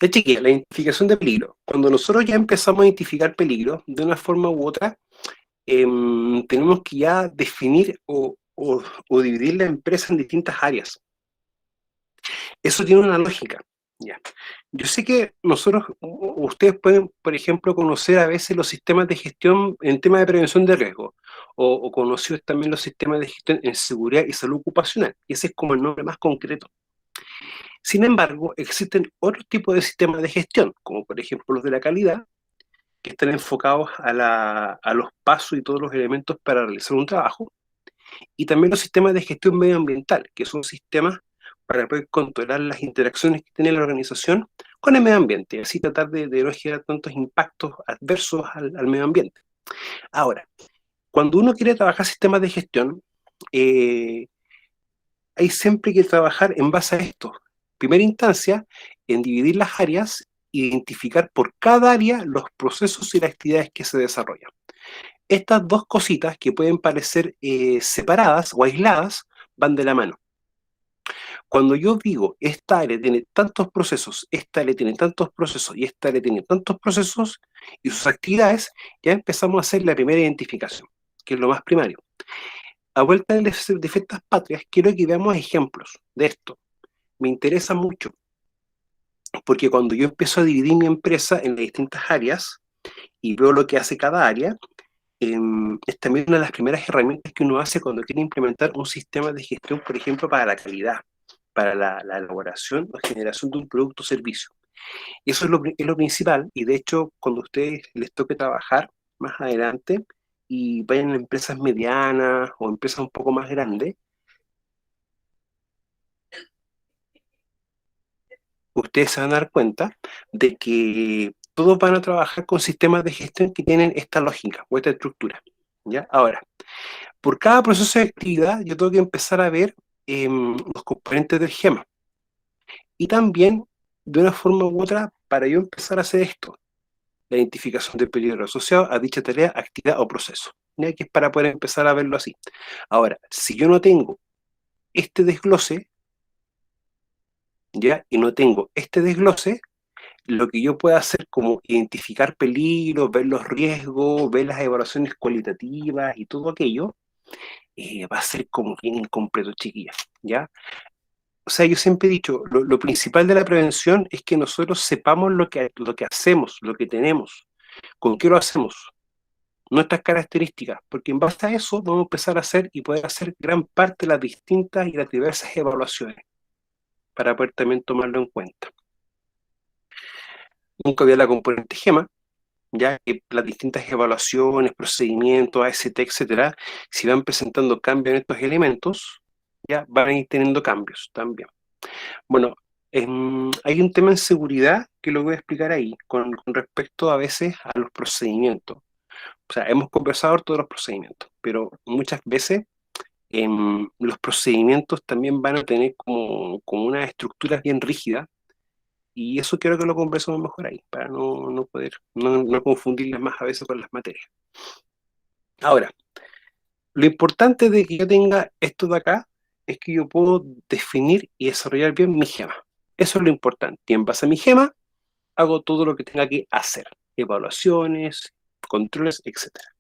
Chiquilla, la identificación de peligro. Cuando nosotros ya empezamos a identificar peligro, de una forma u otra, tenemos que ya definir o dividir la empresa en distintas áreas. Eso tiene una lógica. Ya. Yo sé que nosotros, ustedes pueden, por ejemplo, conocer a veces los sistemas de gestión en tema de prevención de riesgo, o conocidos también los sistemas de gestión en seguridad y salud ocupacional, y ese es como el nombre más concreto. Sin embargo, existen otros tipos de sistemas de gestión, como por ejemplo los de la calidad, que están enfocados a los pasos y todos los elementos para realizar un trabajo, y también los sistemas de gestión medioambiental, que son sistemas para poder controlar las interacciones que tiene la organización con el medio ambiente, y así tratar de no generar tantos impactos adversos al medio ambiente. Ahora, cuando uno quiere trabajar sistemas de gestión, eh, hay siempre que trabajar en base a esto. Primera instancia, en dividir las áreas, identificar por cada área los procesos y las actividades que se desarrollan. Estas dos cositas que pueden parecer separadas o aisladas van de la mano. Cuando yo digo, esta área tiene tantos procesos, esta área tiene tantos procesos y esta área tiene tantos procesos y sus actividades, ya empezamos a hacer la primera identificación, que es lo más primario. A vuelta de fiestas patrias, quiero que veamos ejemplos de esto. Me interesa mucho, porque cuando yo empiezo a dividir mi empresa en las distintas áreas y veo lo que hace cada área, es también una de las primeras herramientas que uno hace cuando quiere implementar un sistema de gestión, por ejemplo, para la calidad, para la elaboración o generación de un producto o servicio. Eso es lo principal, y de hecho, cuando a ustedes les toque trabajar más adelante y vayan a empresas medianas o empresas un poco más grandes, ustedes se van a dar cuenta de que todos van a trabajar con sistemas de gestión que tienen esta lógica o esta estructura. ¿Ya? Ahora, por cada proceso de actividad, yo tengo que empezar a ver los componentes del GEMA. Y también, de una forma u otra, para yo empezar a hacer esto, la identificación del peligro asociado a dicha tarea, actividad o proceso. ¿Ya? Que es para poder empezar a verlo así. Ahora, si yo no tengo este desglose, ¿ya? Y no tengo este desglose, lo que yo pueda hacer como identificar peligros, ver los riesgos, ver las evaluaciones cualitativas y todo aquello, va a ser como bien incompleto, chiquillas, ¿ya? O sea, yo siempre he dicho, lo principal de la prevención es que nosotros sepamos lo que hacemos, lo que tenemos, con qué lo hacemos, nuestras características, porque en base a eso vamos a empezar a hacer y poder hacer gran parte de las distintas y las diversas evaluaciones, para poder también tomarlo en cuenta. Nunca había la componente GEMA, ya que las distintas evaluaciones, procedimientos, AST, etcétera, si van presentando cambios en estos elementos, ya van a ir teniendo cambios también. Bueno, hay un tema en seguridad que lo voy a explicar ahí, con respecto a veces a los procedimientos. O sea, hemos conversado de todos los procedimientos, pero muchas veces los procedimientos también van a tener como unas estructuras bien rígidas, y eso quiero que lo conversemos mejor ahí, para no confundirlas más a veces con las materias. Ahora, lo importante de que yo tenga esto de acá es que yo puedo definir y desarrollar bien mi gema. Eso es lo importante. Y en base a mi gema, hago todo lo que tenga que hacer. Evaluaciones, controles, etcétera.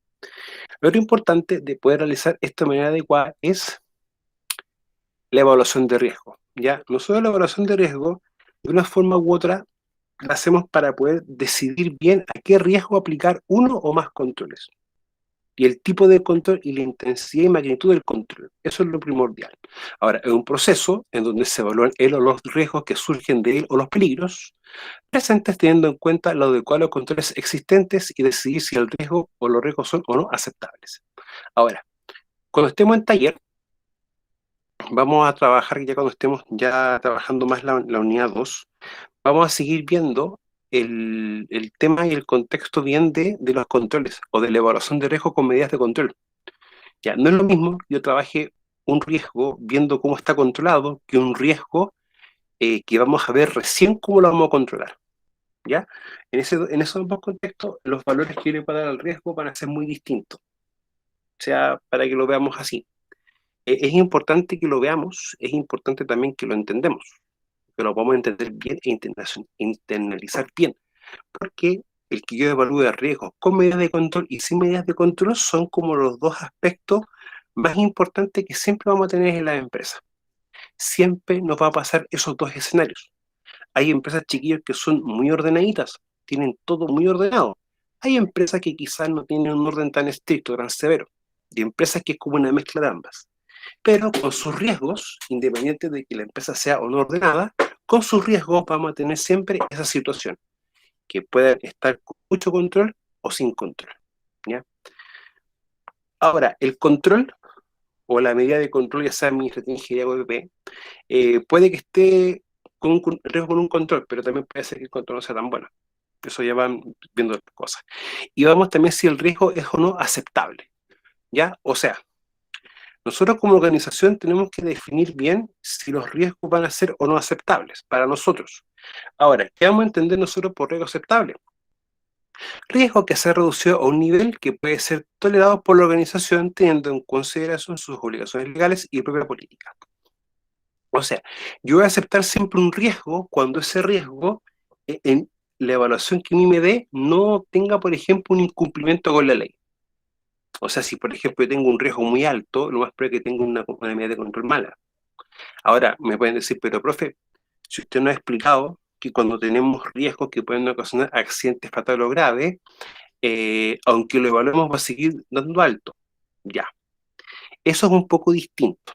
Lo otro importante de poder realizar esto de manera adecuada es la evaluación de riesgo. ¿Ya? Nosotros la evaluación de riesgo, de una forma u otra, la hacemos para poder decidir bien a qué riesgo aplicar uno o más controles. Y el tipo de control y la intensidad y magnitud del control. Eso es lo primordial. Ahora, es un proceso en donde se evalúan él o los riesgos que surgen de él o los peligros presentes, teniendo en cuenta los adecuados controles existentes y decidir si el riesgo o los riesgos son o no aceptables. Ahora, cuando estemos en taller, vamos a trabajar, ya cuando estemos ya trabajando más la unidad 2, vamos a seguir viendo el tema y el contexto bien de los controles o de la evaluación de riesgo con medidas de control. Ya, no es lo mismo yo trabaje un riesgo viendo cómo está controlado que un riesgo que vamos a ver recién cómo lo vamos a controlar. ¿Ya? En esos dos contextos, los valores que yo le puedo dar al riesgo van a ser muy distintos. O sea, para que lo veamos así. Es importante que lo veamos, es importante también que lo entendemos. que lo podamos entender bien e internalizar bien, porque el que yo evalúe riesgos con medidas de control y sin medidas de control son como los dos aspectos más importantes que siempre vamos a tener en las empresas. Siempre nos va a pasar esos dos escenarios. Hay empresas, chiquillos, que son muy ordenaditas, tienen todo muy ordenado. Hay empresas que quizás no tienen un orden tan estricto, tan severo, y empresas que es como una mezcla de ambas. Pero con sus riesgos, independiente de que la empresa sea o no ordenada, con sus riesgos vamos a tener siempre esa situación, que pueden estar con mucho control o sin control, ¿ya? Ahora, el control o la medida de control, ya sea administrativa, ingeniería o EPP, puede que esté con un riesgo con un control, pero también puede ser que el control no sea tan bueno. Eso ya van viendo las cosas. Y vamos también si el riesgo es o no aceptable, ¿ya? O sea, nosotros como organización tenemos que definir bien si los riesgos van a ser o no aceptables para nosotros. Ahora, ¿qué vamos a entender nosotros por riesgo aceptable? Riesgo que se ha reducido a un nivel que puede ser tolerado por la organización teniendo en consideración sus obligaciones legales y propia política. O sea, yo voy a aceptar siempre un riesgo cuando ese riesgo, en la evaluación que a mí me dé, no tenga, por ejemplo, un incumplimiento con la ley. O sea, si por ejemplo yo tengo un riesgo muy alto, lo más probable es que tenga una medida de control mala. Ahora, me pueden decir, pero profe, si usted no ha explicado que cuando tenemos riesgos que pueden ocasionar accidentes fatales o graves, aunque lo evaluemos va a seguir dando alto. Ya, eso es un poco distinto.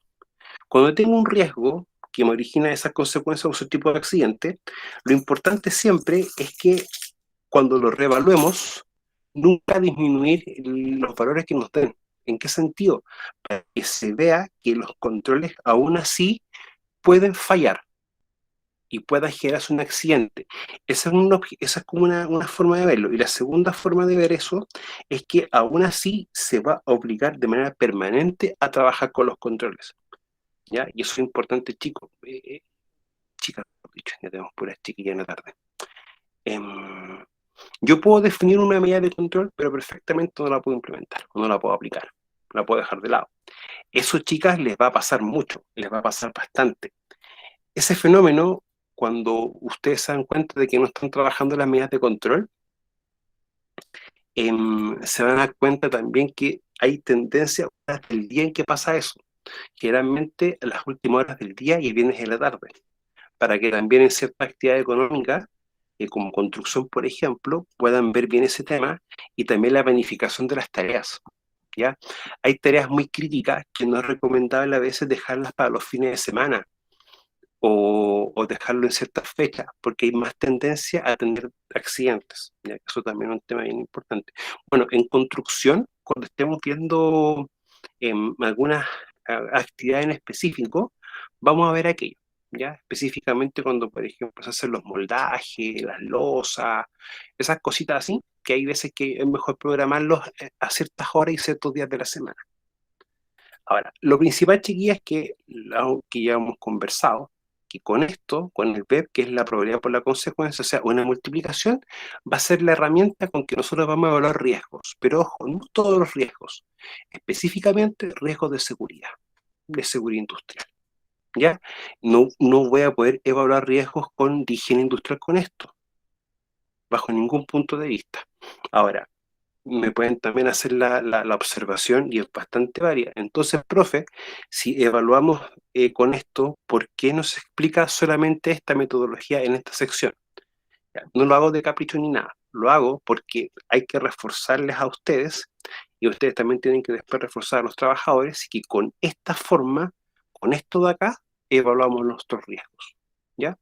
Cuando tengo un riesgo que me origina esas consecuencias o ese tipo de accidente, lo importante siempre es que cuando lo reevaluemos, nunca disminuir los valores que nos den. ¿En qué sentido? Para que se vea que los controles aún así pueden fallar y pueda generarse un accidente. Esa es como una forma de verlo. Y la segunda forma de ver eso es que aún así se va a obligar de manera permanente a trabajar con los controles, ¿ya? Y eso es importante, chicos. Chicas, dicho, ya tenemos puras chiquillas en la tarde. Yo puedo definir una medida de control, pero perfectamente no la puedo implementar, no la puedo aplicar, la puedo dejar de lado. Eso, chicas, les va a pasar mucho, les va a pasar bastante. Ese fenómeno, cuando ustedes se dan cuenta de que no están trabajando las medidas de control, se van a dar cuenta también que hay tendencia hasta el día en que pasa eso, generalmente en las últimas horas del día y el viernes en la tarde, para que también en ciertas actividades económicas, como construcción, por ejemplo, puedan ver bien ese tema y también la planificación de las tareas, ¿ya? Hay tareas muy críticas que no es recomendable a veces dejarlas para los fines de semana o dejarlo en ciertas fechas, porque hay más tendencia a tener accidentes, ¿ya? Eso también es un tema bien importante. Bueno, en construcción, cuando estemos viendo algunas actividades en específico, vamos a ver aquello, ¿ya? Específicamente cuando, por ejemplo, se hacen los moldajes, las losas, esas cositas así, que hay veces que es mejor programarlos a ciertas horas y ciertos días de la semana. Ahora, lo principal, chiquillas, es que, que ya hemos conversado, que con esto, con el PEP, que es la probabilidad por la consecuencia, o sea, una multiplicación, va a ser la herramienta con que nosotros vamos a evaluar riesgos. Pero ojo, no todos los riesgos, específicamente riesgos de seguridad industrial. ¿Ya? No voy a poder evaluar riesgos de higiene industrial con esto, bajo ningún punto de vista. Ahora, me pueden también hacer la observación y es bastante varia. Entonces, profe, si evaluamos con esto, ¿por qué no se explica solamente esta metodología en esta sección? Ya, no lo hago de capricho ni nada, lo hago porque hay que reforzarles a ustedes y ustedes también tienen que después reforzar a los trabajadores y que con esta forma, con esto de acá, evaluamos nuestros riesgos, ¿ya?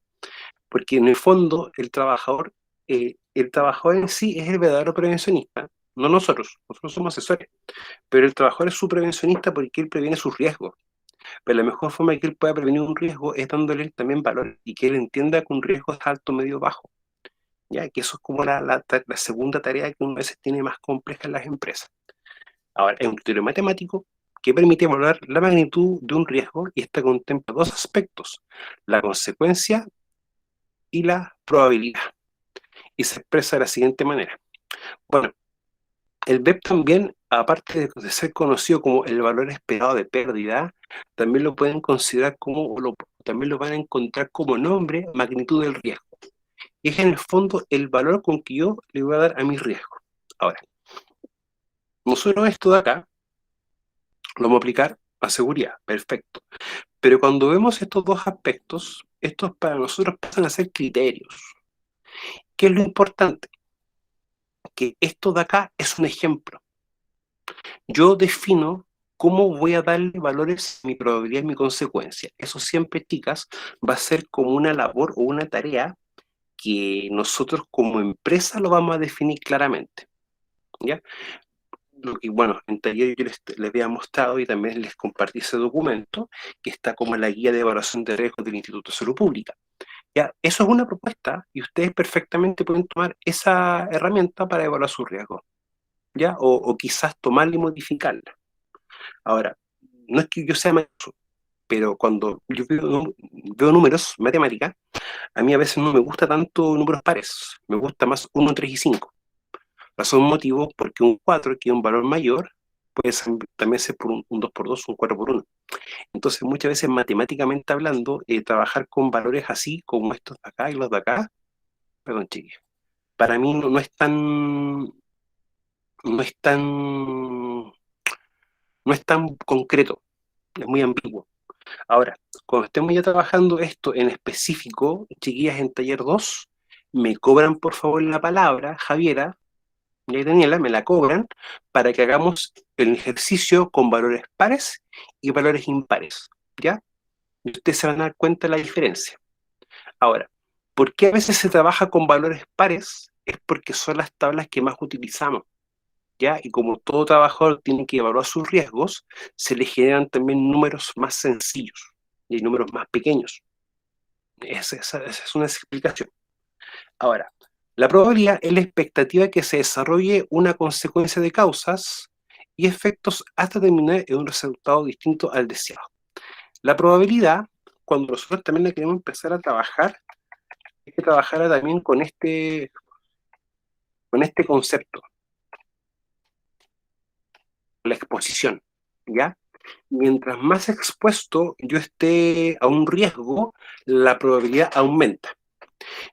Porque en el fondo el trabajador en sí es el verdadero prevencionista, no nosotros somos asesores, pero el trabajador es su prevencionista porque él previene sus riesgos. Pero la mejor forma de que él pueda prevenir un riesgo es dándole también valor y que él entienda que un riesgo es alto, medio, bajo. Ya que eso es como la segunda tarea que a veces tiene más compleja en las empresas. Ahora, es un criterio matemático que permite evaluar la magnitud de un riesgo y esta contempla dos aspectos, la consecuencia y la probabilidad. Y se expresa de la siguiente manera. Bueno, el BEP también aparte de ser conocido como el valor esperado de pérdida, también lo pueden considerar como, también lo van a encontrar como nombre magnitud del riesgo. Y es en el fondo el valor con que yo le voy a dar a mi riesgo. Ahora, nosotros esto de acá lo vamos a aplicar a seguridad, perfecto. Pero cuando vemos estos dos aspectos, estos para nosotros pasan a ser criterios. ¿Qué es lo importante? Que esto de acá es un ejemplo. Yo defino cómo voy a darle valores a mi probabilidad y mi consecuencia. Eso siempre, chicas, va a ser como una labor o una tarea que nosotros como empresa lo vamos a definir claramente. ¿Ya? Lo que, bueno, en taller yo les había mostrado y también les compartí ese documento que está como en la guía de evaluación de riesgos del Instituto de Salud Pública. Ya, eso es una propuesta y ustedes perfectamente pueden tomar esa herramienta para evaluar su riesgo, ¿ya? O quizás tomarla y modificarla. Ahora, no es que yo sea maestro, pero cuando yo veo números, matemáticas, a mí a veces no me gusta tanto números pares, me gusta más 1, 3 y 5. Razón motivo porque un 4, que es un valor mayor, puede también ser por un 2 por 2, un 4 por 1. Entonces, muchas veces, matemáticamente hablando, trabajar con valores así, como estos de acá y los de acá, perdón, chiquillos, para mí no es tan concreto, es muy ambiguo. Ahora, cuando estemos ya trabajando esto en específico, chiquillas, en taller 2, me cobran por favor la palabra, Javiera y Daniela, me la cobran para que hagamos el ejercicio con valores pares y valores impares, ¿ya? Y ustedes se van a dar cuenta de la diferencia. Ahora, ¿por qué a veces se trabaja con valores pares? Es porque son las tablas que más utilizamos, ¿ya? Y como todo trabajador tiene que evaluar sus riesgos, se le generan también números más sencillos y números más pequeños. Esa es una explicación. Ahora, la probabilidad es la expectativa de que se desarrolle una consecuencia de causas y efectos hasta terminar en un resultado distinto al deseado. La probabilidad, cuando nosotros también la queremos empezar a trabajar, es que trabajara también con este concepto, la exposición, ¿ya? Mientras más expuesto yo esté a un riesgo, la probabilidad aumenta.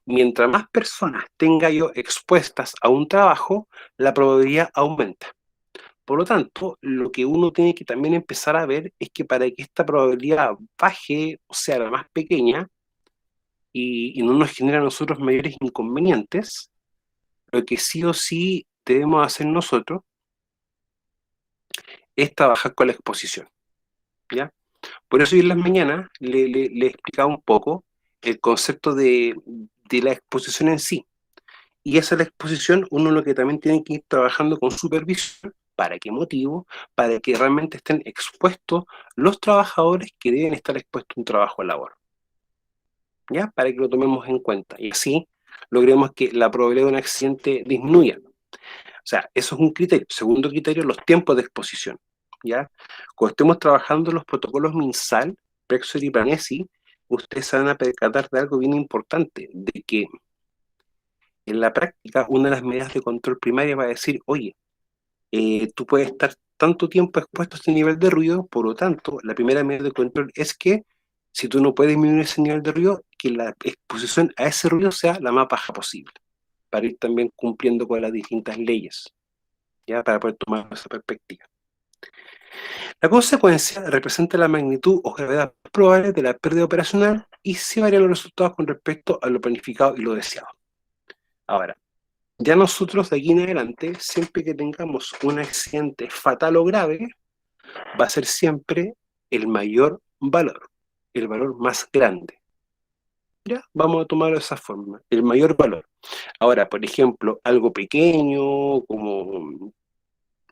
Mientras más personas tenga yo expuestas a un trabajo, la probabilidad aumenta. Por lo tanto, lo que uno tiene que también empezar a ver es que para que esta probabilidad baje, o sea, la más pequeña, y no nos genere a nosotros mayores inconvenientes, lo que sí o sí debemos hacer nosotros es trabajar con la exposición, ¿ya? Por eso yo en las mañanas le explicaba un poco el concepto de la exposición en sí. Y esa es la exposición, uno lo que también tiene que ir trabajando con supervisión. ¿Para qué motivo? Para que realmente estén expuestos los trabajadores que deben estar expuestos a un trabajo de labor. ¿Ya? Para que lo tomemos en cuenta. Y así logremos que la probabilidad de un accidente disminuya. O sea, eso es un criterio. Segundo criterio, los tiempos de exposición. ¿Ya? Cuando estemos trabajando los protocolos MinSal, Prexor y Pranesi, ustedes se van a percatar de algo bien importante, de que en la práctica una de las medidas de control primaria va a decir, oye, tú puedes estar tanto tiempo expuesto a este nivel de ruido, por lo tanto, la primera medida de control es que si tú no puedes disminuir ese nivel de ruido, que la exposición a ese ruido sea la más baja posible, para ir también cumpliendo con las distintas leyes, ya para poder tomar esa perspectiva. La consecuencia representa la magnitud o gravedad probable de la pérdida operacional y se varían los resultados con respecto a lo planificado y lo deseado. Ahora, ya nosotros de aquí en adelante, siempre que tengamos un accidente fatal o grave, va a ser siempre el mayor valor, el valor más grande. Ya, vamos a tomarlo de esa forma, el mayor valor. Ahora, por ejemplo, algo pequeño, como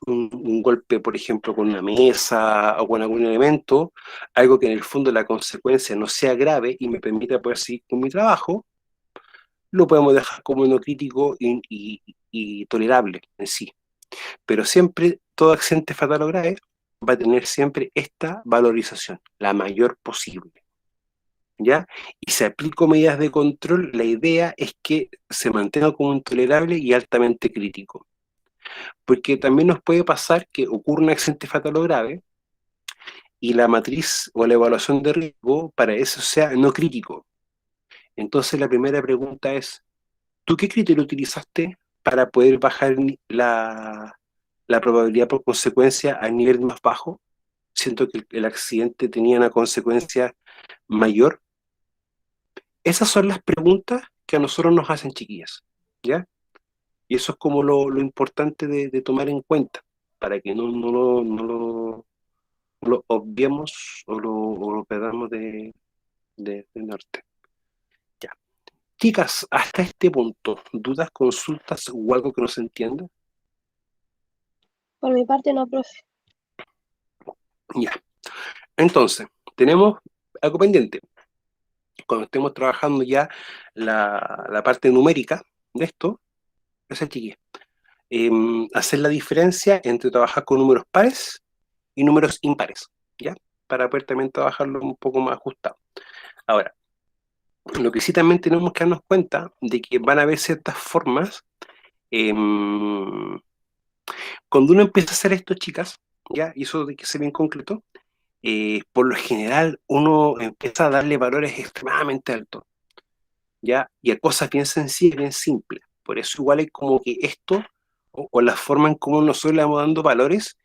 un golpe, por ejemplo, con una mesa o con algún elemento, algo que en el fondo la consecuencia no sea grave y me permita poder seguir con mi trabajo, lo podemos dejar como no crítico y tolerable en sí. Pero siempre, todo accidente fatal o grave va a tener siempre esta valorización, la mayor posible, ¿ya? Y si aplico medidas de control, la idea es que se mantenga como intolerable y altamente crítico. Porque también nos puede pasar que ocurra un accidente fatal o grave y la matriz o la evaluación de riesgo para eso sea no crítico. Entonces la primera pregunta es, ¿tú qué criterio utilizaste para poder bajar la probabilidad por consecuencia al nivel más bajo? Siento que el accidente tenía una consecuencia mayor. Esas son las preguntas que a nosotros nos hacen, chiquillas, ¿ya? Y eso es como lo importante de tomar en cuenta, para que no lo obviemos o lo perdamos de norte. Ya. Chicas, hasta este punto, ¿dudas, consultas o algo que no se entienda? Por mi parte no, profe. Ya. Entonces, tenemos algo pendiente. Cuando estemos trabajando ya la parte numérica de esto, esa chiquilla, hacer la diferencia entre trabajar con números pares y números impares, ¿ya? Para poder también trabajarlo un poco más ajustado. Ahora, lo que sí también tenemos que darnos cuenta de que van a haber ciertas formas. Cuando uno empieza a hacer esto, chicas, ¿ya? Y eso de que sea bien concreto, por lo general uno empieza a darle valores extremadamente altos, ¿ya? Y a cosas bien sencillas, bien simples. Por eso igual es como que esto, o la forma en cómo nosotros le vamos dando valores,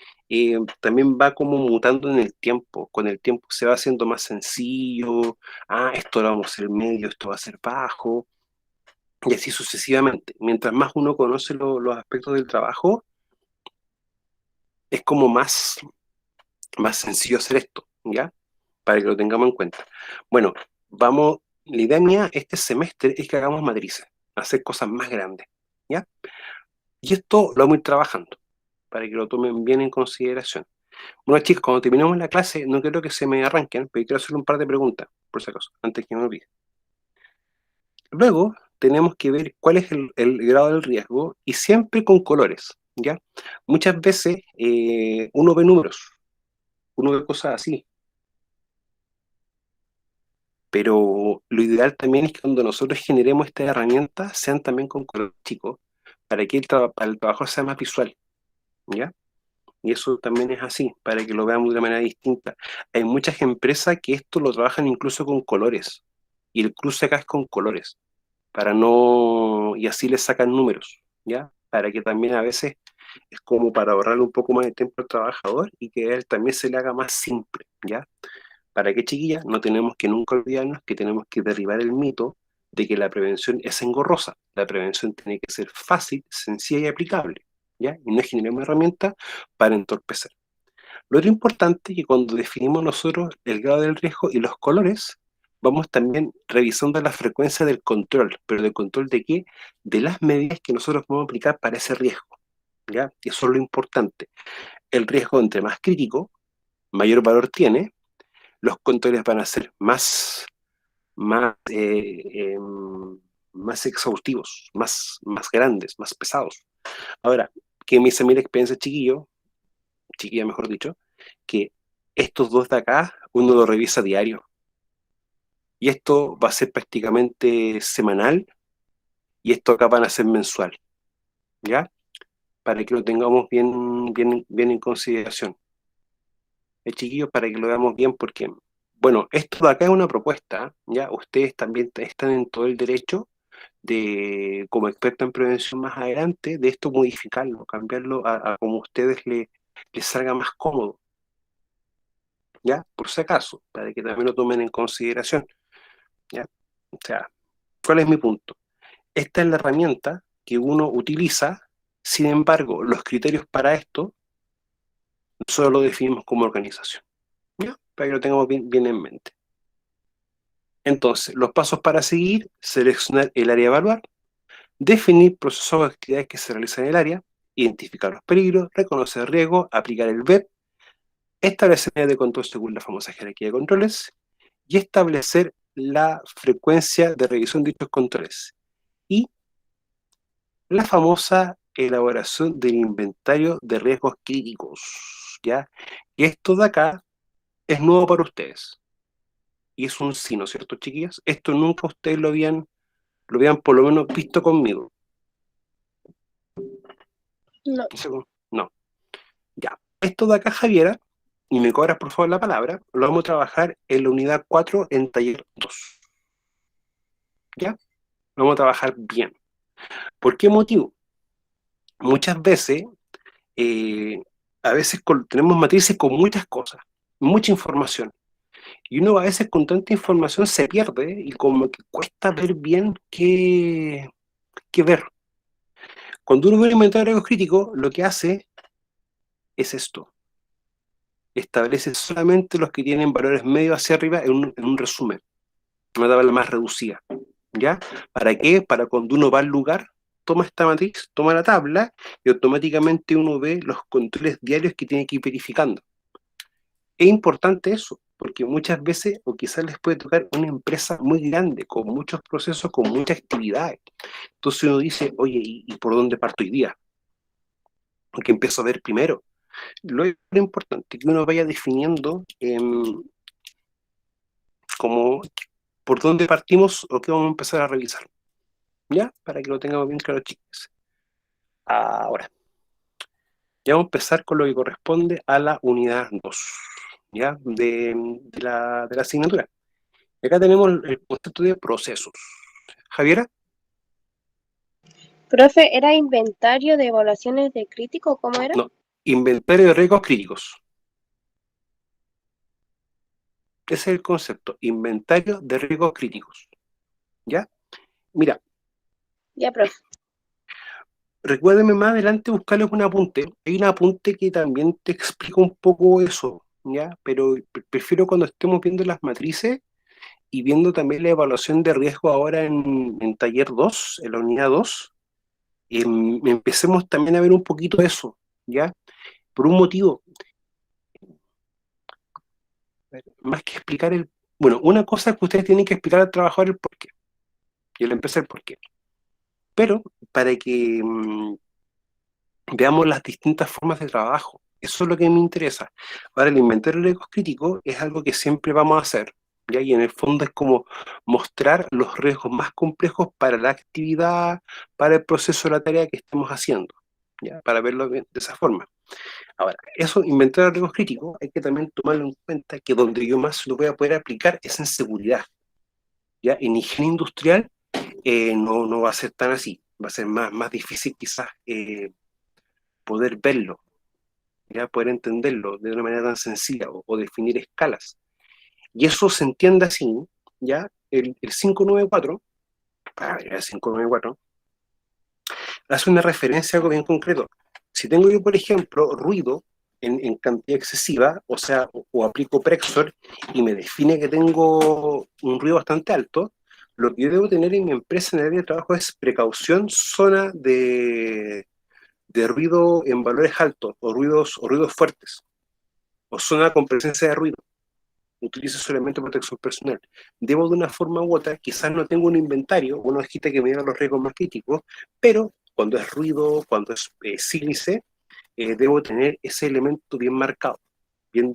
también va como mutando en el tiempo. Con el tiempo se va haciendo más sencillo, esto lo vamos a hacer medio, esto va a ser bajo, y así sucesivamente. Mientras más uno conoce los aspectos del trabajo, es como más sencillo hacer esto, ¿ya? Para que lo tengamos en cuenta. Bueno, la idea mía este semestre es que hagamos matrices, hacer cosas más grandes, ¿ya? Y esto lo vamos a ir trabajando, para que lo tomen bien en consideración. Bueno, chicos, cuando terminemos la clase, no quiero que se me arranquen, pero quiero hacerle un par de preguntas, por si acaso, antes que me olvide. Luego, tenemos que ver cuál es el grado del riesgo, y siempre con colores, ¿ya? Muchas veces uno ve números, uno ve cosas así, pero lo ideal también es que cuando nosotros generemos estas herramientas sean también con colores chicos, para que para el trabajo sea más visual, ¿ya? Y eso también es así, para que lo veamos de una manera distinta. Hay muchas empresas que esto lo trabajan incluso con colores, y el cruce acá es con colores, para no, y así le sacan números, ¿ya? Para que también a veces es como para ahorrarle un poco más de tiempo al trabajador y que a él también se le haga más simple, ¿ya? ¿Para qué, chiquillas? No tenemos que nunca olvidarnos que tenemos que derribar el mito de que la prevención es engorrosa. La prevención tiene que ser fácil, sencilla y aplicable, ¿ya? Y no generemos herramientas para entorpecer. Lo otro importante es que cuando definimos nosotros el grado del riesgo y los colores, vamos también revisando la frecuencia del control. ¿Pero del control de qué? De las medidas que nosotros vamos a aplicar para ese riesgo, ¿ya? Y eso es lo importante. El riesgo entre más crítico, mayor valor tiene, los controles van a ser más, más exhaustivos, más grandes, más pesados. Ahora, que me dice mi experiencia, chiquilla mejor dicho, que estos dos de acá uno lo revisa diario. Y esto va a ser prácticamente semanal y esto acá van a ser mensual, ¿ya? Para que lo tengamos bien en consideración. Chiquillos, para que lo veamos bien, porque, bueno, esto de acá es una propuesta, ¿ya? Ustedes también están en todo el derecho de, como experto en prevención más adelante, de esto modificarlo, cambiarlo a como a ustedes les salga más cómodo, ¿ya? Por si acaso, para que también lo tomen en consideración, ¿ya? O sea, ¿cuál es mi punto? Esta es la herramienta que uno utiliza, sin embargo, los criterios para esto solo lo definimos como organización, ¿ya? Para que lo tengamos bien en mente. Entonces, los pasos para seguir: seleccionar el área a evaluar, definir procesos o actividades que se realizan en el área, identificar los peligros, reconocer riesgos, aplicar el VEP, establecer áreas de control según la famosa jerarquía de controles y establecer la frecuencia de revisión de dichos controles. Y la famosa elaboración del inventario de riesgos críticos, ¿ya? Y esto de acá es nuevo para ustedes. Y es un sí, ¿no es cierto, chiquillas? Esto nunca ustedes lo habían por lo menos visto conmigo. No. No. Ya. Esto de acá, Javiera, y me cobras por favor la palabra, lo vamos a trabajar en la unidad 4 en taller 2. ¿Ya? Lo vamos a trabajar bien. ¿Por qué motivo? Muchas veces, eh, a veces tenemos matrices con muchas cosas, mucha información. Y uno a veces con tanta información se pierde y como que cuesta ver bien qué ver. Cuando uno ve un inventario crítico, lo que hace es esto. Establece solamente los que tienen valores medios hacia arriba en un resumen, una tabla más reducida. ¿Ya? ¿Para qué? Para cuando uno va al lugar, toma esta matriz, toma la tabla y automáticamente uno ve los controles diarios que tiene que ir verificando. Es importante eso, porque muchas veces, o quizás les puede tocar una empresa muy grande, con muchos procesos, con muchas actividades. Entonces uno dice, oye, ¿y por dónde parto hoy día? ¿Qué empiezo a ver primero? Lo importante es que uno vaya definiendo como por dónde partimos o qué vamos a empezar a revisar. ¿Ya? Para que lo tengamos bien claro, chicos. Ahora, ya vamos a empezar con lo que corresponde a la unidad 2, ¿ya? De la asignatura. Acá tenemos el concepto de procesos. Javiera, Profe, ¿era inventario de evaluaciones de crítico? ¿Cómo era? no. Inventario de riesgos críticos. Ese es el concepto. Inventario de riesgos críticos. ¿Ya? Mira, Ya, profe. recuérdeme más adelante buscarles un apunte. Hay un apunte que también te explica un poco eso, ¿ya? Pero prefiero cuando estemos viendo las matrices y viendo también la evaluación de riesgo ahora en taller 2, en la unidad 2, empecemos también a ver un poquito de eso, ¿ya? Por un motivo, más que explicar el... Bueno, una cosa es que ustedes tienen que explicar al trabajador el porqué, y a la empresa el porqué. Pero para que veamos las distintas formas de trabajo, eso es lo que me interesa. Ahora, el inventario de riesgos críticos es algo que siempre vamos a hacer, ¿ya? Y en el fondo es como mostrar los riesgos más complejos para la actividad, para el proceso de la tarea que estemos haciendo, ¿ya? Para verlo de esa forma. Ahora, eso, inventario de riesgos críticos, hay que también tomarlo en cuenta que donde yo más lo voy a poder aplicar es en seguridad, ¿ya? En higiene industrial no va a ser tan así, va a ser más difícil quizás poder verlo, ya poder entenderlo de una manera tan sencilla o definir escalas. Y eso se entiende así, ya el 594, el 594, hace una referencia a algo bien concreto. Si tengo yo, por ejemplo, ruido en cantidad excesiva, o sea, o aplico Prexor y me define que tengo un ruido bastante alto, lo que yo debo tener en mi empresa en el área de trabajo es precaución, zona de ruido en valores altos o ruidos fuertes, o zona con presencia de ruido. Utilizo solamente protección personal. Debo de una forma u otra, quizás no tengo un inventario, una hojita que me diga los riesgos más críticos, pero cuando es ruido, cuando es sílice, debo tener ese elemento bien marcado, bien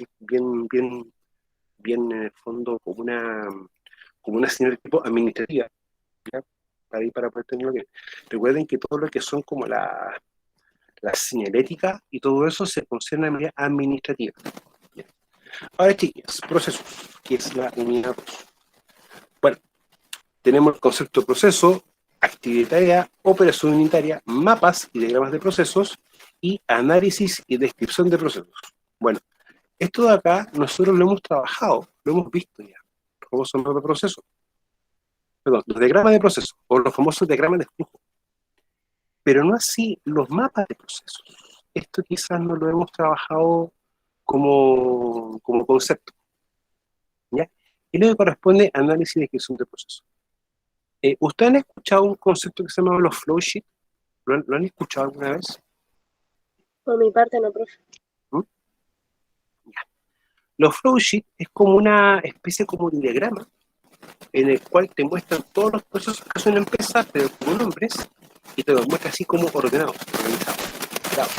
en el fondo como una señal tipo administrativa, ¿ya? Para poder tenerlo bien. Recuerden que todo lo que son como la señalética y todo eso se considera de manera administrativa. Ahora, chicas, procesos, que es la unidad 2. Bueno, tenemos el concepto de proceso, actividad de tarea, operación unitaria, mapas y diagramas de procesos y análisis y descripción de procesos. Bueno, esto de acá nosotros lo hemos trabajado, lo hemos visto ya, los famosos mapas de proceso, perdón, los diagramas de proceso o los famosos diagramas de flujo, pero no así los mapas de procesos. Esto quizás no lo hemos trabajado como concepto, ¿ya? Y luego corresponde análisis y descripción de procesos. ¿Ustedes han escuchado un concepto que se llama los flow sheets? ¿Lo han escuchado alguna vez? Por mi parte, no, profe. ¿Mm? Ya. Los flow sheets es como una especie como de diagrama en el cual te muestran todos los procesos que hace una empresa, pero con nombres, y te los muestra así como ordenados, organizados.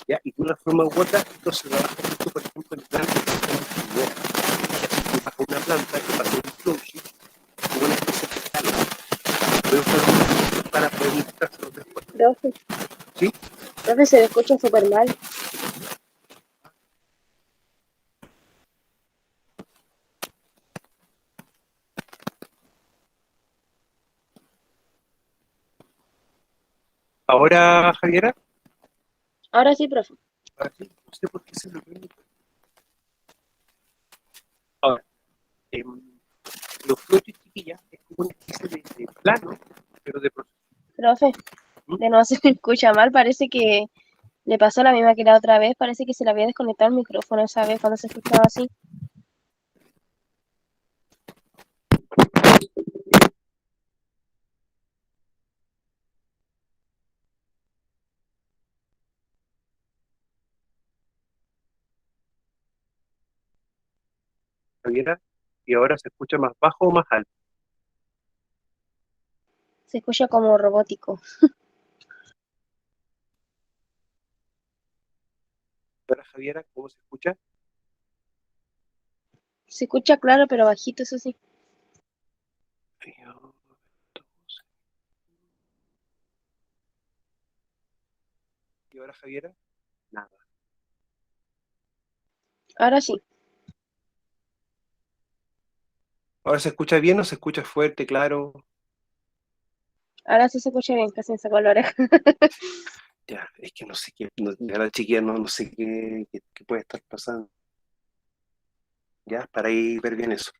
¿Ya? Y de una forma u otra, esto se trabaja mucho, por ejemplo, en plantas que están distribuidas. Una planta que pasa un flow sheet, como una especie de escala, puede usar para poder mostrarse después. Profe, ¿Sí? Profe, se le escucha súper mal. Ahora, Javiera, Ahora sí, profe. aquí, no sé por qué se lo veo. Ahora, em, los flotes, chiquillas, es como una especie de plano, pero de proceso. Profe, ¿Mm? de nuevo se me escucha mal. Parece que le pasó la misma que la otra vez. Parece que se le había desconectado el micrófono esa vez cuando se escuchaba así. Javiera, y ahora se escucha más bajo o más alto. Se escucha como robótico. Ahora, Javiera, ¿cómo se escucha? Se escucha claro, pero bajito, eso sí. Y ahora, Javiera, nada. Ahora sí. Ahora se escucha bien o se escucha fuerte, claro. Ahora sí se escucha bien, casi me sacó la oreja. Ya, es que no sé qué, no, de verdad, chiquilla, no sé qué puede estar pasando. Ya, para ahí ver bien eso.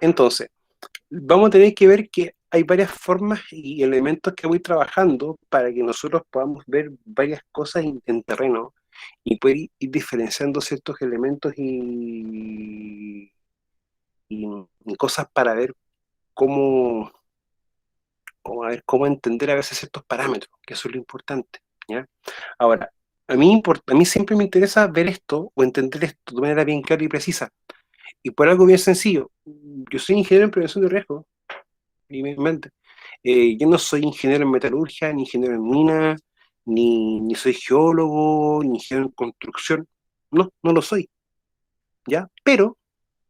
Entonces, vamos a tener que ver que hay varias formas y elementos que voy trabajando para que nosotros podamos ver varias cosas en terreno y poder ir diferenciando ciertos elementos y cosas para ver cómo, a ver cómo entender a veces ciertos parámetros, que eso es lo importante, ¿ya? Ahora, a mí siempre me interesa ver esto o entender esto de manera bien clara y precisa. Y por algo bien sencillo, yo soy ingeniero en prevención de riesgo, mente. Yo no soy ingeniero en metalurgia, ni ingeniero en mina, ni soy geólogo, ni ingeniero en construcción. No, no lo soy, ¿ya? Pero,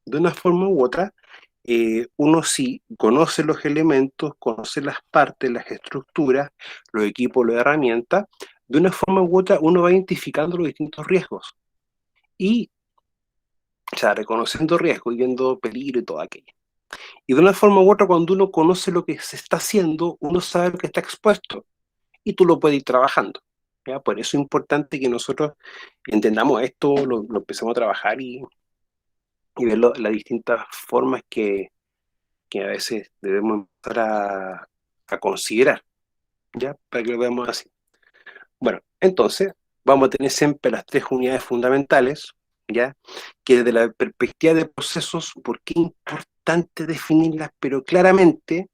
de una forma u otra, uno sí conoce los elementos, conoce las partes, las estructuras, los equipos, las herramientas. De una forma u otra, uno va identificando los distintos riesgos. Y, o sea, reconociendo riesgos y viendo peligro y todo aquello. Y de una forma u otra, cuando uno conoce lo que se está haciendo, uno sabe lo que está expuesto y tú lo puedes ir trabajando. ¿Ya? Por eso es importante que nosotros entendamos esto, lo empecemos a trabajar y ver las distintas formas que a veces debemos empezar a considerar, ¿ya? Para que lo veamos así. Bueno, entonces vamos a tener siempre las tres unidades fundamentales, ¿ya? Que desde la perspectiva de procesos, ¿por qué es importante definirlas? Pero claramente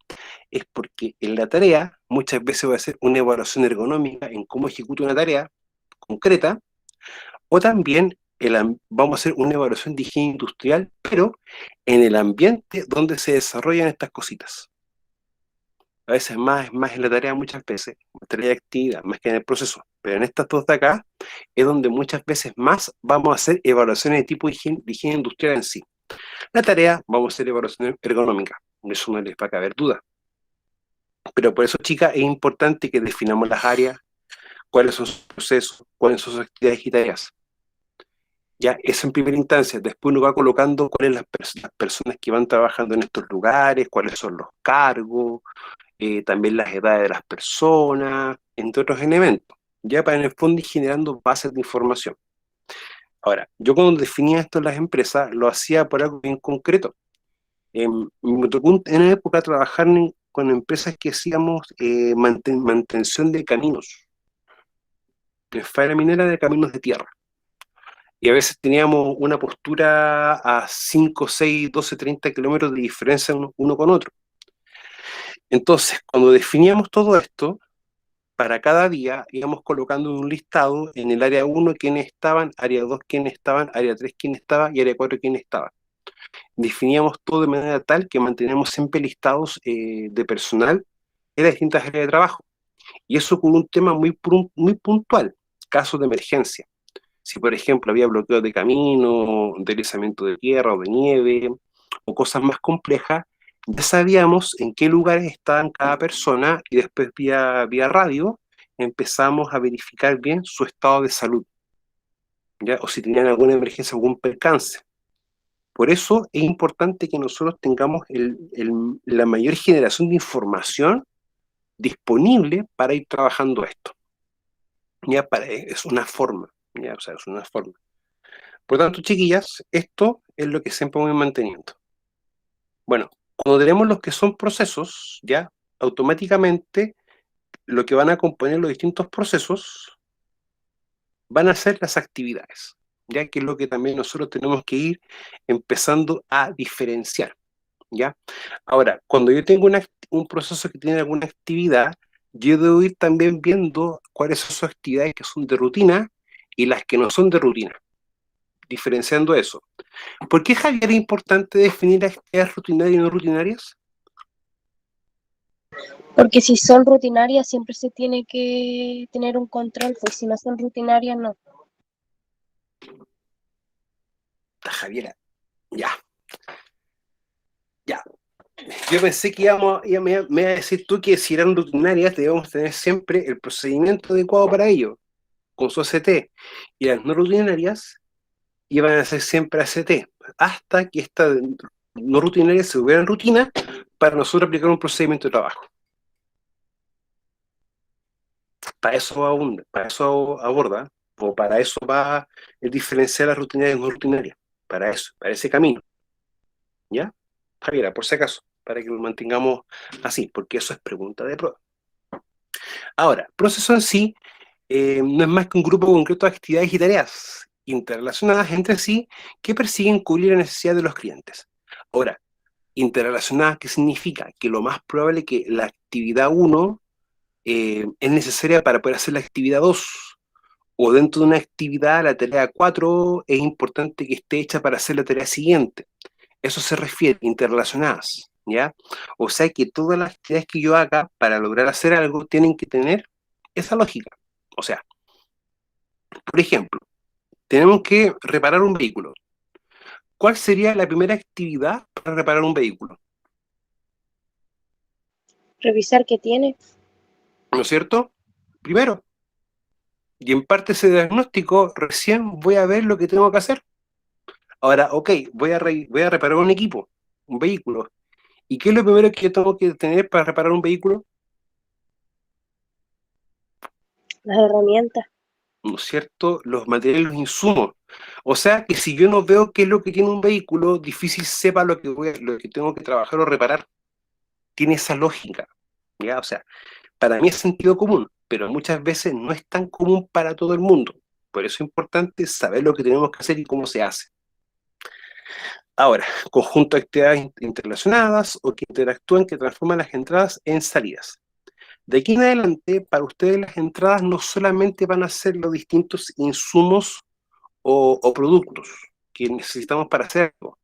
es porque en la tarea muchas veces va a ser una evaluación ergonómica en cómo ejecuto una tarea concreta, o también vamos a hacer una evaluación de higiene industrial, pero en el ambiente donde se desarrollan estas cositas. A veces más en la tarea, muchas veces, en tarea de actividad, más que en el proceso. Pero en estas dos de acá es donde muchas veces más vamos a hacer evaluaciones de tipo de higiene industrial en sí. La tarea vamos a hacer evaluación ergonómica, de eso no les va a caber duda. Pero por eso, chicas, es importante que definamos las áreas, cuáles son sus procesos, cuáles son sus actividades y tareas. Ya, eso en primera instancia. Después uno va colocando cuáles son las personas que van trabajando en estos lugares, cuáles son los cargos, también las edades de las personas, entre otros elementos. Ya para en el fondo ir generando bases de información. Ahora, yo cuando definía esto en las empresas, lo hacía por algo bien concreto. Me tocó en una época trabajar con empresas que hacíamos mantención de caminos, de faena minera de caminos de tierra. Y a veces teníamos una postura a 5, 6, 12, 30 kilómetros de diferencia uno con otro. Entonces, cuando definíamos todo esto, para cada día íbamos colocando un listado en el área 1 quiénes estaban, área 2 quiénes estaban, área 3 quiénes estaban y área 4 quiénes estaban. Definíamos todo de manera tal que manteníamos siempre listados de personal en las distintas áreas de trabajo. Y eso con un tema muy puntual, casos de emergencia. Si, por ejemplo, había bloqueo de camino, deslizamiento de tierra o de nieve, o cosas más complejas, ya sabíamos en qué lugares estaban cada persona y después vía radio empezamos a verificar bien su estado de salud, ¿ya? O si tenían alguna emergencia, algún percance. Por eso es importante que nosotros tengamos la mayor generación de información disponible para ir trabajando esto. ¿Ya? Es una forma, ¿ya? O sea, es una forma. Por lo tanto, chiquillas, esto es lo que siempre voy manteniendo. Bueno, cuando tenemos los que son procesos, ya automáticamente lo que van a componer los distintos procesos van a ser las actividades, ya que es lo que también nosotros tenemos que ir empezando a diferenciar, ¿ya? Ahora, cuando yo tengo un proceso que tiene alguna actividad, yo debo ir también viendo cuáles son sus actividades que son de rutina y las que no son de rutina, diferenciando eso. ¿Por qué, Javier, es importante definir actividades rutinarias y no rutinarias? Porque si son rutinarias siempre se tiene que tener un control, pues si no son rutinarias no. Javiera, ya, ya. Yo pensé que me iba a decir tú que si eran rutinarias debemos tener siempre el procedimiento adecuado para ello, con su ACT. Y las no rutinarias iban a ser siempre ACT, hasta que estas no rutinarias se hubieran rutina para nosotros aplicar un procedimiento de trabajo. Para eso aborda, o para eso va el diferenciar las rutinarias y no rutinarias, para eso, para ese camino. ¿Ya? Javiera, por si acaso, para que lo mantengamos así, porque eso es pregunta de prueba. Ahora, proceso en sí no es más que un grupo concreto de actividades y tareas interrelacionadas entre sí que persiguen cubrir la necesidad de los clientes. Ahora, interrelacionadas, ¿qué significa? Que lo más probable es que la actividad 1 es necesaria para poder hacer la actividad 2, o dentro de una actividad, la tarea 4 es importante que esté hecha para hacer la tarea siguiente. Eso se refiere, interrelacionadas, ¿ya? O sea que todas las actividades que yo haga para lograr hacer algo tienen que tener esa lógica. O sea, por ejemplo, tenemos que reparar un vehículo. ¿Cuál sería la primera actividad para reparar un vehículo? Revisar qué tiene. ¿No es cierto? Primero. Y en parte ese diagnóstico, recién voy a ver lo que tengo que hacer. Ahora, ok, voy a reparar un equipo, un vehículo. ¿Y qué es lo primero que yo tengo que tener para reparar un vehículo? Las herramientas. ¿No es cierto? Los materiales, los insumos. O sea que si yo no veo qué es lo que tiene un vehículo, difícil sepa lo que tengo que trabajar o reparar. Tiene esa lógica, ¿ya? O sea, para mí es sentido común, pero muchas veces no es tan común para todo el mundo. Por eso es importante saber lo que tenemos que hacer y cómo se hace. Ahora, conjunto de actividades interrelacionadas o que interactúan, que transforman las entradas en salidas. De aquí en adelante, para ustedes las entradas no solamente van a ser los distintos insumos o productos que necesitamos para hacerlo,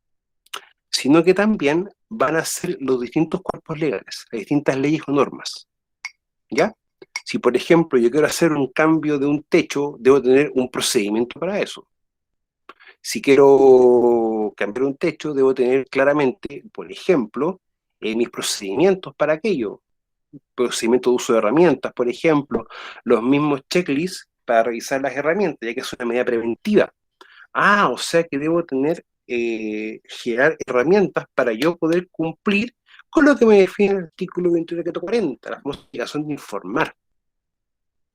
sino que también van a ser los distintos cuerpos legales, las distintas leyes o normas, ¿ya? Si, por ejemplo, yo quiero hacer un cambio de un techo, debo tener un procedimiento para eso. Si quiero cambiar un techo, debo tener claramente, por ejemplo, mis procedimientos para aquello. Procedimiento de uso de herramientas, por ejemplo, los mismos checklists para revisar las herramientas, ya que es una medida preventiva. Ah, o sea que debo tener, generar herramientas para yo poder cumplir con lo que me define el artículo 21 de Decreto 40, la obligación de informar.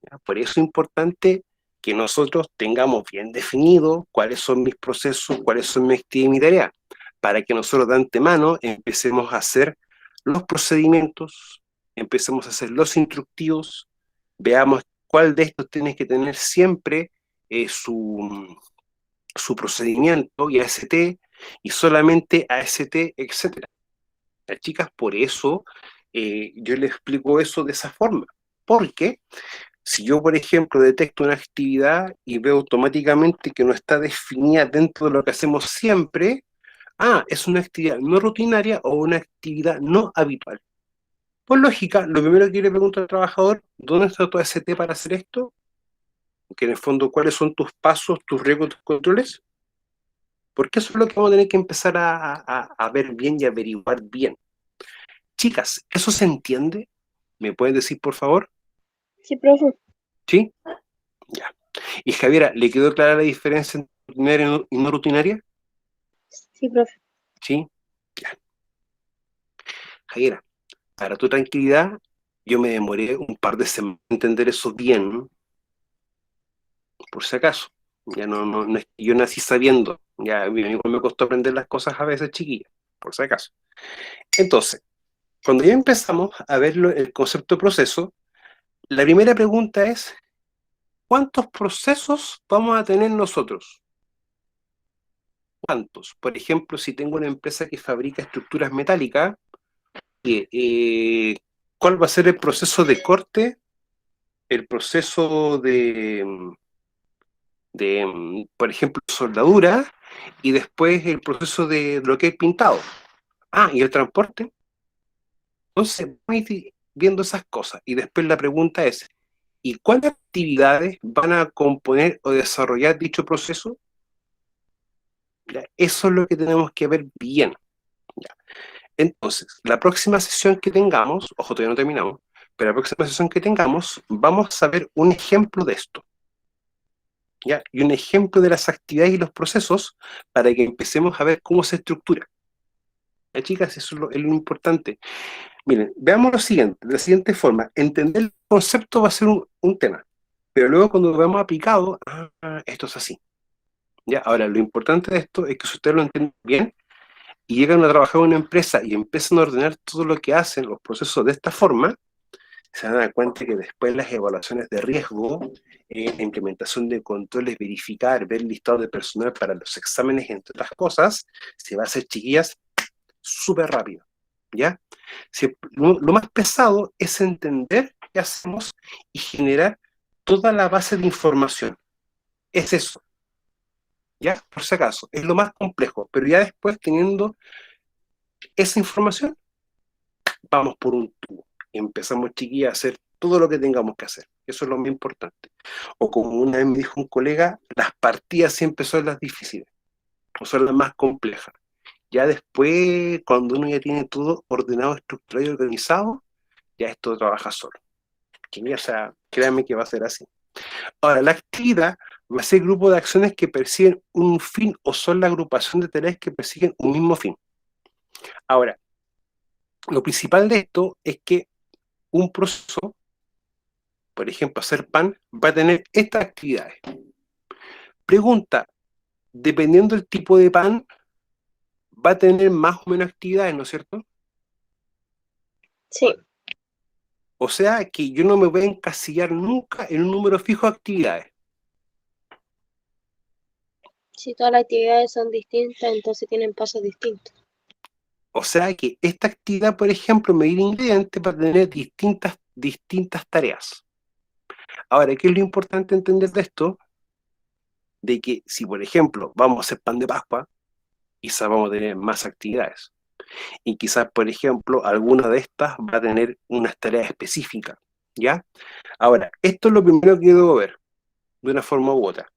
¿Ya? Por eso es importante que nosotros tengamos bien definido cuáles son mis procesos, cuáles son mis actividades y mi tarea, para que nosotros de antemano empecemos a hacer los procedimientos, empecemos a hacer los instructivos, veamos cuál de estos tiene que tener siempre su procedimiento y AST, y solamente AST, etcétera. Las chicas, por eso yo les explico eso de esa forma, porque si yo, por ejemplo, detecto una actividad y veo automáticamente que no está definida dentro de lo que hacemos siempre, es una actividad no rutinaria o una actividad no habitual. Por lógica, lo primero que yo le pregunto al trabajador, ¿dónde está tu ACT para hacer esto? Que en el fondo, ¿cuáles son tus pasos, tus riesgos, tus controles? Porque eso es lo que vamos a tener que empezar a ver bien y averiguar bien. Chicas, ¿eso se entiende? ¿Me pueden decir, por favor? Sí, profe. ¿Sí? Ya. Y Javiera, ¿le quedó clara la diferencia entre rutinaria y no rutinaria? Sí, profe. ¿Sí? Ya. Javiera, para tu tranquilidad, yo me demoré un par de semanas en entender eso bien, por si acaso. Ya no es que yo nací sabiendo, ya a mí igual me costó aprender las cosas a veces chiquillas, por si acaso. Entonces, cuando ya empezamos a ver el concepto de proceso, la primera pregunta es, ¿cuántos procesos vamos a tener nosotros? ¿Cuántos? Por ejemplo, si tengo una empresa que fabrica estructuras metálicas, ¿cuál va a ser el proceso de corte, el proceso por ejemplo, soldadura, y después el proceso de lo que es pintado? Ah, y el transporte. Entonces, vamos a ir viendo esas cosas. Y después la pregunta es, ¿y cuáles actividades van a componer o desarrollar dicho proceso? Ya, eso es lo que tenemos que ver bien. Ya. Entonces, la próxima sesión que tengamos, ojo, todavía no terminamos, pero la próxima sesión que tengamos, vamos a ver un ejemplo de esto. ¿Ya? Y un ejemplo de las actividades y los procesos para que empecemos a ver cómo se estructura. ¿Ya, chicas? Eso es lo importante. Miren, veamos lo siguiente, de la siguiente forma. Entender el concepto va a ser un tema, pero luego cuando lo veamos aplicado, esto es así. ¿Ya? Ahora, lo importante de esto es que si ustedes lo entienden bien y llegan a trabajar en una empresa y empiezan a ordenar todo lo que hacen, los procesos de esta forma, se van a dar cuenta que después las evaluaciones de riesgo, la implementación de controles, verificar, ver el listado de personal para los exámenes, entre otras cosas, se va a hacer, chiquillas, súper rápido. ¿Ya? Si, lo más pesado es entender qué hacemos y generar toda la base de información. Es eso, ¿ya? Por si acaso, es lo más complejo, pero ya después teniendo esa información, vamos por un tubo. Y empezamos, chiquillas, a hacer todo lo que tengamos que hacer. Eso es lo más importante. O como una vez me dijo un colega, las partidas siempre son las difíciles, o son las más complejas. Ya después, cuando uno ya tiene todo ordenado, estructurado y organizado, ya esto trabaja solo. O sea, créanme que va a ser así. Ahora, la actividad va a ser grupo de acciones que persiguen un fin o son la agrupación de tareas que persiguen un mismo fin. Ahora, lo principal de esto es que un proceso, por ejemplo, hacer pan, va a tener estas actividades. Pregunta, dependiendo del tipo de pan, va a tener más o menos actividades, ¿no es cierto? Sí, O sea que yo no me voy a encasillar nunca en un número fijo de actividades. si todas las actividades son distintas, entonces tienen pasos distintos. O sea que esta actividad, por ejemplo, medir ingredientes va a tener distintas tareas. Ahora, ¿qué es lo importante entender de esto? De que si, por ejemplo, vamos a hacer pan de Pascua, quizás vamos a tener más actividades. Y quizás, por ejemplo, alguna de estas va a tener unas tareas específicas, ¿ya? Ahora, esto es lo primero que yo debo ver, de una forma u otra.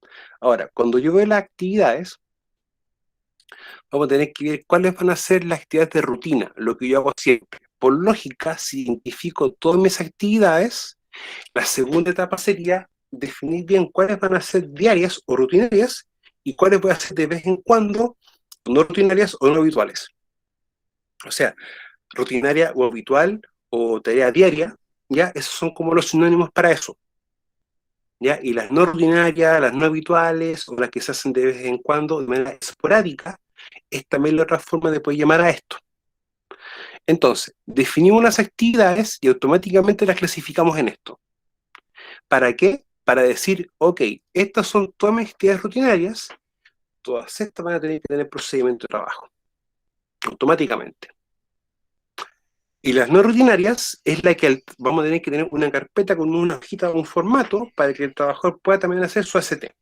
Ahora, cuando yo veo las actividades, vamos a tener que ver cuáles van a ser las actividades de rutina, lo que yo hago siempre. Por lógica, si identifico todas mis actividades, la segunda etapa sería definir bien cuáles van a ser diarias o rutinarias y cuáles voy a hacer de vez en cuando, no rutinarias o no habituales. O sea, rutinaria o habitual o tarea diaria, ¿ya? Esos son como los sinónimos para eso, ¿ya? Y las no rutinarias, las no habituales o las que se hacen de vez en cuando de manera esporádica, es también la otra forma de poder llamar a esto. Entonces, definimos las actividades y automáticamente las clasificamos en esto. ¿Para qué? Para decir, ok, estas son todas mis actividades rutinarias, todas estas van a tener que tener procedimiento de trabajo, automáticamente. Y las no rutinarias es la que vamos a tener que tener una carpeta con una hojita o un formato para que el trabajador pueda también hacer su ACT.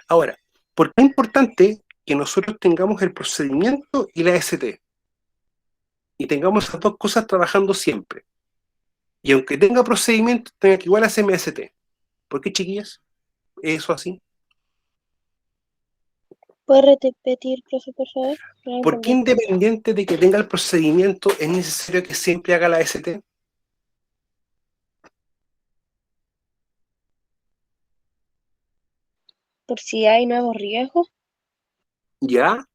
Ahora, ¿por qué es importante que nosotros tengamos el procedimiento y la ACT? Y tengamos esas dos cosas trabajando siempre. Y aunque tenga procedimiento, tenga que igual hacer mi ACT. ¿Por qué, chiquillas? ¿Es eso así? ¿Puedes repetir, profe, por favor? No ¿Por qué entendí. independiente de que tenga el procedimiento es necesario que siempre haga la ACT? por si hay nuevos riesgos. ¿Ya?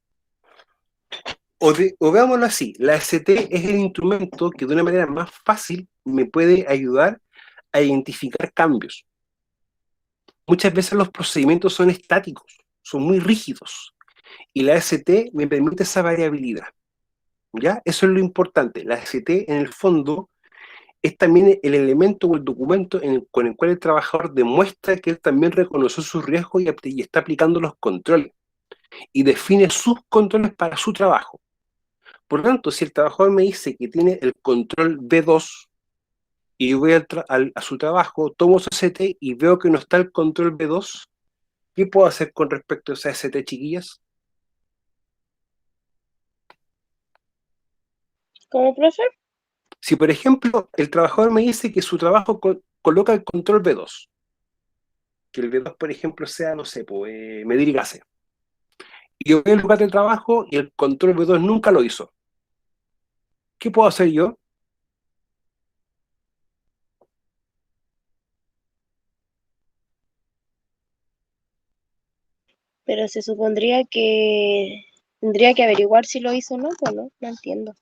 O veámoslo así, la ST es el instrumento que de una manera más fácil me puede ayudar a identificar cambios. Muchas veces los procedimientos son estáticos, son muy rígidos, y la ST me permite esa variabilidad. ¿Ya? Eso es lo importante. La ST, en el fondo, es también el elemento o el documento con el cual el trabajador demuestra que él también reconoció sus riesgos y está aplicando los controles, y define sus controles para su trabajo. Por lo tanto, si el trabajador me dice que tiene el control B2 y yo voy a su trabajo, tomo su ST y veo que no está el control B2, ¿qué puedo hacer con respecto a esa ST, chiquillas? ¿Cómo, profe? Si, por ejemplo, el trabajador me dice que su trabajo coloca el control B2, que el B2, por ejemplo, sea, no sé, pues, medir gases, y yo voy al lugar de trabajo y el control B2 nunca lo hizo, ¿qué puedo hacer yo? Pero se supondría que tendría que averiguar si lo hizo o no, pues no entiendo.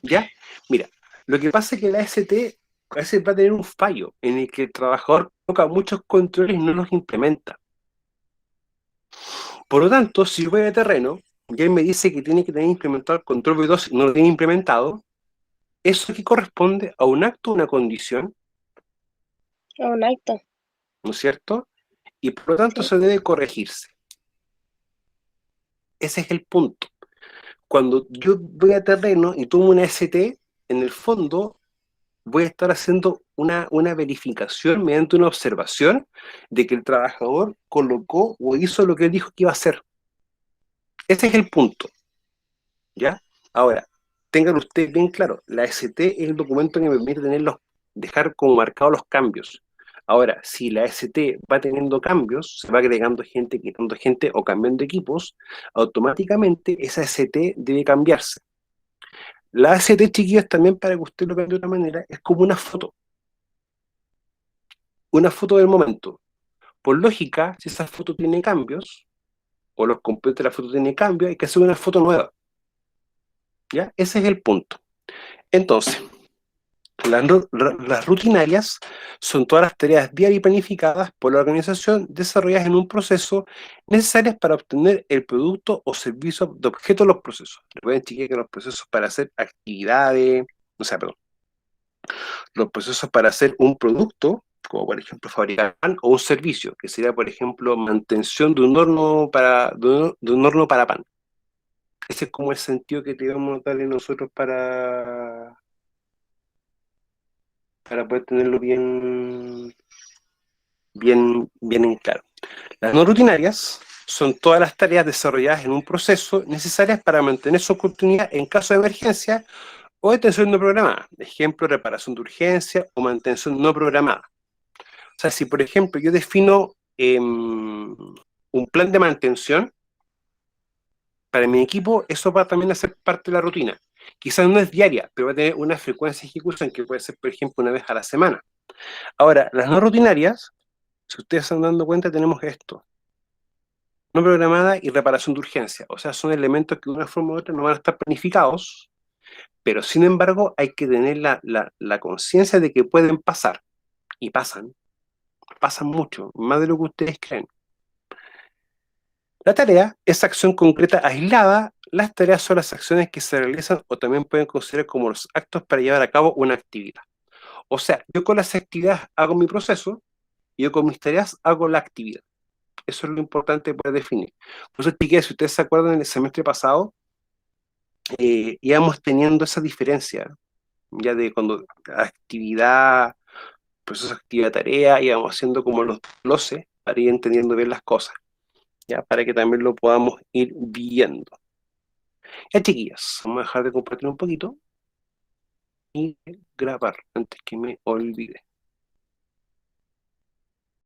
¿Ya? Mira, lo que pasa es que la ST a veces va a tener un fallo en el que el trabajador coloca muchos controles y no los implementa. Por lo tanto, si yo voy a terreno y él me dice que tiene que tener implementado el control B2 y no lo tiene implementado, eso aquí corresponde a un acto, una condición, A un acto, ¿no es cierto? Y por lo tanto sí. se debe corregirse. Ese es el punto. Cuando yo voy a terreno y tomo una ST, en el fondo voy a estar haciendo una verificación mediante una observación de que el trabajador colocó o hizo lo que él dijo que iba a hacer. Ese es el punto, ¿ya? Ahora, tengan ustedes bien claro, la ST es el documento que me permite dejar como marcados los cambios. Ahora, si la ST va teniendo cambios, se va agregando gente, quitando gente o cambiando equipos, automáticamente esa ST debe cambiarse. La ACT, chiquillos, también para que usted lo vea de otra manera, es como una foto del momento. Por lógica, si esa foto tiene cambios, o los componentes de la foto tienen cambios, hay que hacer una foto nueva. ¿Ya? Ese es el punto. Entonces, las rutinarias son todas las tareas diarias y planificadas por la organización desarrolladas en un proceso necesarias para obtener el producto o servicio de objeto de los procesos. Recuerden, chiquillos, que los procesos para hacer actividades, o sea, perdón, los procesos para hacer un producto, como por ejemplo fabricar pan, o un servicio, que sería por ejemplo mantención de un horno para pan. Ese es como el sentido que debemos darle nosotros para poder tenerlo bien en claro. Las no rutinarias son todas las tareas desarrolladas en un proceso necesarias para mantener su continuidad en caso de emergencia o detención no programada. Ejemplo, reparación de urgencia o mantención no programada. O sea, si por ejemplo yo defino un plan de mantención para mi equipo, eso va también a ser parte de la rutina. Quizás no es diaria, pero va a tener una frecuencia de ejecución que puede ser, por ejemplo, una vez a la semana. Ahora, las no rutinarias, si ustedes están dando cuenta, tenemos esto. No programada y reparación de urgencia. O sea, son elementos que de una forma u otra no van a estar planificados, pero sin embargo hay que tener la conciencia de que pueden pasar. Y pasan mucho, más de lo que ustedes creen. La tarea es acción concreta aislada. Las tareas son las acciones que se realizan o también pueden considerar como los actos para llevar a cabo una actividad. O sea, yo con las actividades hago mi proceso y yo con mis tareas hago la actividad. Eso es lo importante para definir. Por eso, chiquillos, si ustedes se acuerdan, en el semestre pasado íbamos teniendo esa diferencia, ya de cuando actividad, proceso, actividad, tarea, íbamos haciendo como los gloses para ir entendiendo bien las cosas, ya para que también lo podamos ir viendo. Ya, chiquillas, vamos a dejar de compartir un poquito y grabar antes que me olvide.